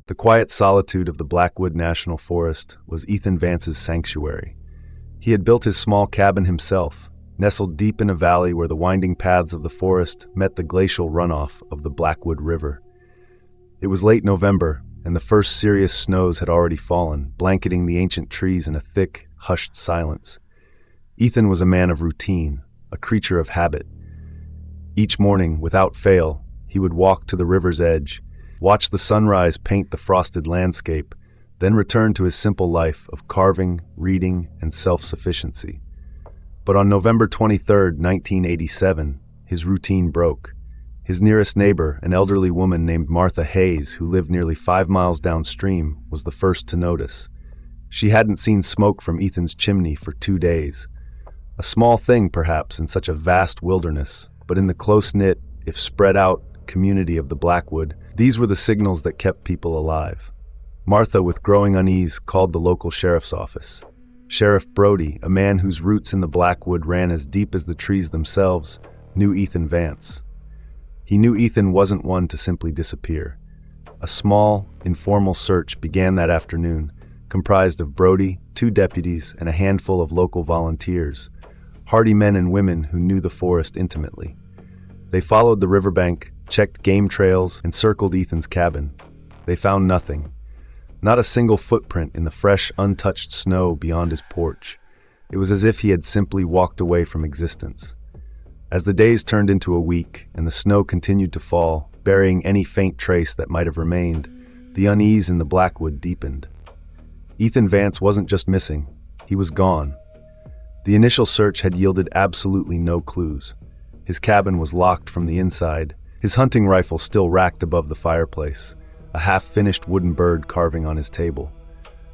The quiet solitude of the Blackwood National Forest was Ethan Vance's sanctuary. He had built his small cabin himself, nestled deep in a valley where the winding paths of the forest met the glacial runoff of the Blackwood River. It was late November, and the first serious snows had already fallen, blanketing the ancient trees in a thick, hushed silence. Ethan was a man of routine, a creature of habit. Each morning, without fail, he would walk to the river's edge, watch the sunrise paint the frosted landscape, then return to his simple life of carving, reading, and self-sufficiency. But on November 23, 1987, his routine broke. His nearest neighbor, an elderly woman named Martha Hayes, who lived nearly 5 miles downstream, was the first to notice. She hadn't seen smoke from Ethan's chimney for 2 days. A small thing, perhaps, in such a vast wilderness, but in the close-knit, if spread out, community of the Blackwood, these were the signals that kept people alive. Martha, with growing unease, called the local sheriff's office. Sheriff Brody, a man whose roots in the Blackwood ran as deep as the trees themselves, knew Ethan Vance. He knew Ethan wasn't one to simply disappear. A small, informal search began that afternoon, comprised of Brody, 2 deputies, and a handful of local volunteers, hardy men and women who knew the forest intimately. They followed the riverbank, checked game trails, and circled Ethan's cabin. They found nothing. Not a single footprint in the fresh, untouched snow beyond his porch. It was as if he had simply walked away from existence. As the days turned into a week and the snow continued to fall, burying any faint trace that might have remained, the unease in the Blackwood deepened. Ethan Vance wasn't just missing, he was gone. The initial search had yielded absolutely no clues. His cabin was locked from the inside, his hunting rifle still racked above the fireplace, a half-finished wooden bird carving on his table.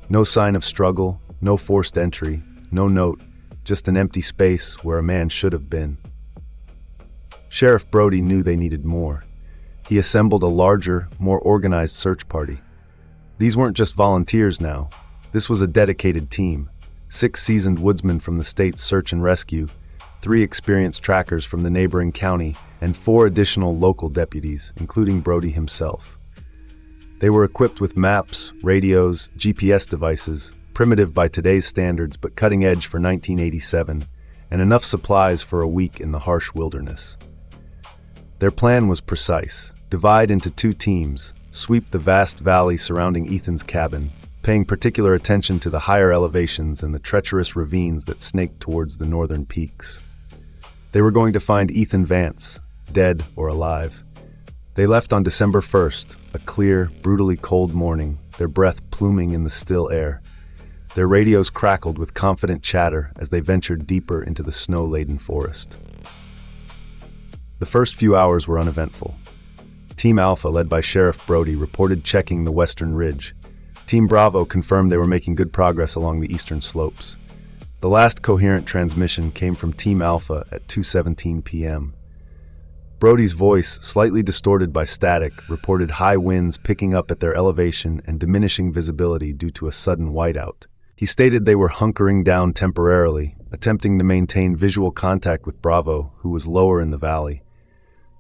No sign of struggle, no forced entry, no note, just an empty space where a man should have been. Sheriff Brody knew they needed more. He assembled a larger, more organized search party. These weren't just volunteers now. This was a dedicated team. 6 seasoned woodsmen from the state's search and rescue, 3 experienced trackers from the neighboring county, and 4 additional local deputies, including Brody himself. They were equipped with maps, radios, GPS devices, primitive by today's standards but cutting edge for 1987, and enough supplies for a week in the harsh wilderness. Their plan was precise: divide into 2 teams, sweep the vast valley surrounding Ethan's cabin, paying particular attention to the higher elevations and the treacherous ravines that snaked towards the northern peaks. They were going to find Ethan Vance, dead or alive. They left on December 1st, a clear, brutally cold morning, their breath pluming in the still air. Their radios crackled with confident chatter as they ventured deeper into the snow-laden forest. The first few hours were uneventful. Team Alpha, led by Sheriff Brody, reported checking the western ridge. Team Bravo confirmed they were making good progress along the eastern slopes. The last coherent transmission came from Team Alpha at 2:17 p.m. Brody's voice, slightly distorted by static, reported high winds picking up at their elevation and diminishing visibility due to a sudden whiteout. He stated they were hunkering down temporarily, attempting to maintain visual contact with Bravo, who was lower in the valley.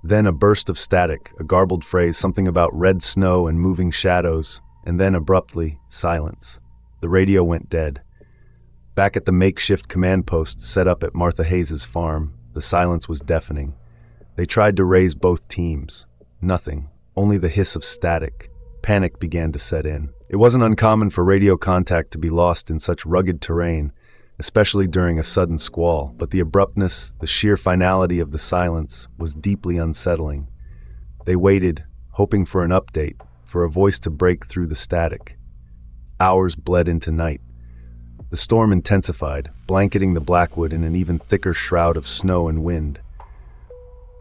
Then a burst of static, a garbled phrase, something about red snow and moving shadows, and then abruptly, silence. The radio went dead. Back at the makeshift command post set up at Martha Hayes' farm, the silence was deafening. They tried to raise both teams. Nothing, only the hiss of static. Panic began to set in. It wasn't uncommon for radio contact to be lost in such rugged terrain, especially during a sudden squall, but the abruptness, the sheer finality of the silence was deeply unsettling. They waited, hoping for an update, for a voice to break through the static. Hours bled into night. The storm intensified, blanketing the Blackwood in an even thicker shroud of snow and wind.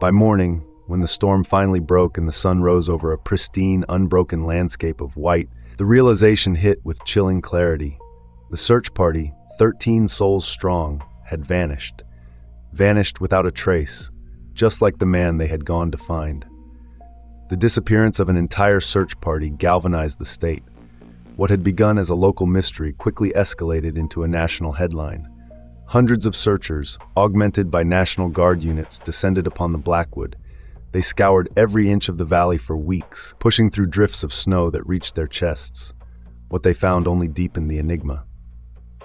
By morning, when the storm finally broke and the sun rose over a pristine, unbroken landscape of white, the realization hit with chilling clarity. The search party, 13 souls strong, had vanished. Vanished without a trace, just like the man they had gone to find. The disappearance of an entire search party galvanized the state. What had begun as a local mystery quickly escalated into a national headline. Hundreds of searchers, augmented by National Guard units, descended upon the Blackwood, They scoured every inch of the valley for weeks, pushing through drifts of snow that reached their chests. What they found only deepened the enigma.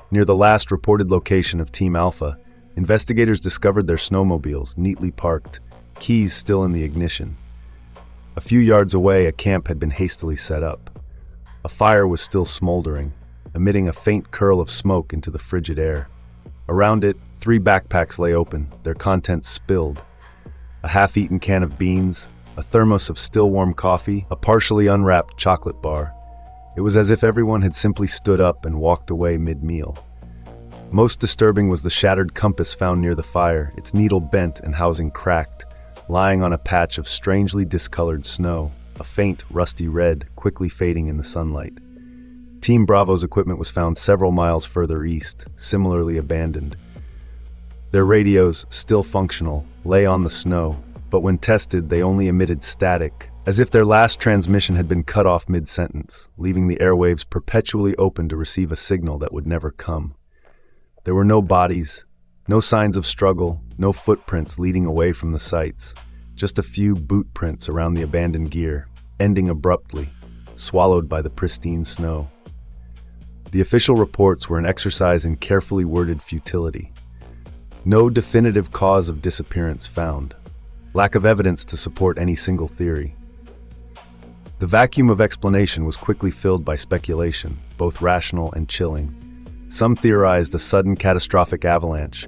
Near the last reported location of Team Alpha, investigators discovered their snowmobiles neatly parked, keys still in the ignition. A few yards away, a camp had been hastily set up. A fire was still smoldering, emitting a faint curl of smoke into the frigid air. Around it, 3 backpacks lay open, their contents spilled. A half-eaten can of beans, a thermos of still-warm coffee, a partially unwrapped chocolate bar. It was as if everyone had simply stood up and walked away mid-meal. Most disturbing was the shattered compass found near the fire, its needle bent and housing cracked, lying on a patch of strangely discolored snow, a faint, rusty red, quickly fading in the sunlight. Team Bravo's equipment was found several miles further east, similarly abandoned. Their radios, still functional, lay on the snow, but when tested, they only emitted static, as if their last transmission had been cut off mid-sentence, leaving the airwaves perpetually open to receive a signal that would never come. There were no bodies, no signs of struggle, no footprints leading away from the sites, just a few boot prints around the abandoned gear, ending abruptly, swallowed by the pristine snow. The official reports were an exercise in carefully worded futility. No definitive cause of disappearance found. Lack of evidence to support any single theory. The vacuum of explanation was quickly filled by speculation, both rational and chilling. Some theorized a sudden catastrophic avalanche,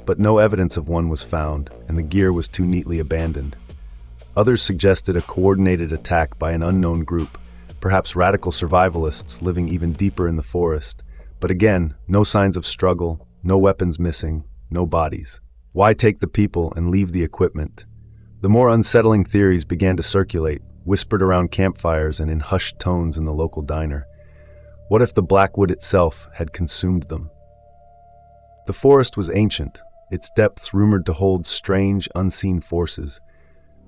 but no evidence of one was found, and the gear was too neatly abandoned. Others suggested a coordinated attack by an unknown group, perhaps radical survivalists living even deeper in the forest. But again, no signs of struggle, no weapons missing, no bodies. Why take the people and leave the equipment? The more unsettling theories began to circulate, whispered around campfires and in hushed tones in the local diner. What if the Blackwood itself had consumed them? The forest was ancient, its depths rumored to hold strange, unseen forces.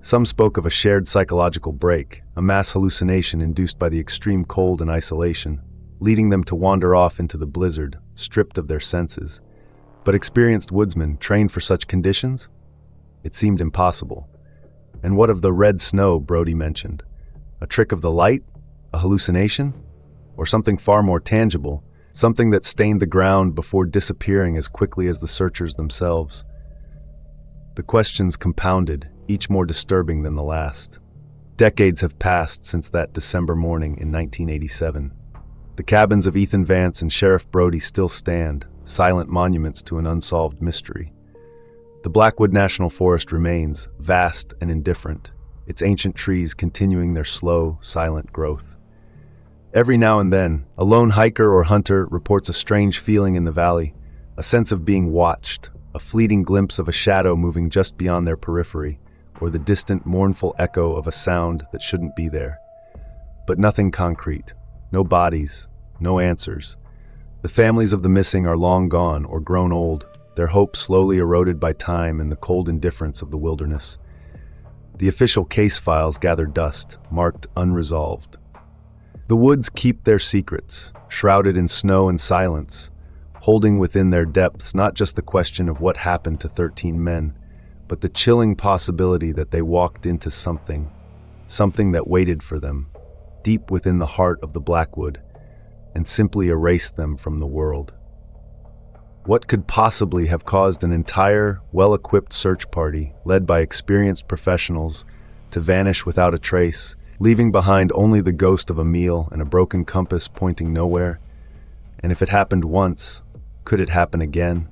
Some spoke of a shared psychological break, a mass hallucination induced by the extreme cold and isolation, leading them to wander off into the blizzard, stripped of their senses. But experienced woodsmen trained for such conditions? It seemed impossible. And what of the red snow Brody mentioned? A trick of the light? A hallucination? Or something far more tangible, something that stained the ground before disappearing as quickly as the searchers themselves? The questions compounded, each more disturbing than the last. Decades have passed since that December morning in 1987. The cabins of Ethan Vance and Sheriff Brody still stand, silent monuments to an unsolved mystery. The Blackwood National Forest remains, vast and indifferent, its ancient trees continuing their slow, silent growth. Every now and then, a lone hiker or hunter reports a strange feeling in the valley, a sense of being watched, a fleeting glimpse of a shadow moving just beyond their periphery, or the distant, mournful echo of a sound that shouldn't be there. But nothing concrete, no bodies, no answers. The families of the missing are long gone or grown old, their hopes slowly eroded by time and the cold indifference of the wilderness. The official case files gather dust, marked unresolved. The woods keep their secrets, shrouded in snow and silence, holding within their depths not just the question of what happened to 13 men, but the chilling possibility that they walked into something that waited for them, deep within the heart of the Blackwood, and simply erased them from the world. What could possibly have caused an entire, well-equipped search party, led by experienced professionals, to vanish without a trace, leaving behind only the ghost of a meal and a broken compass pointing nowhere? And if it happened once, could it happen again?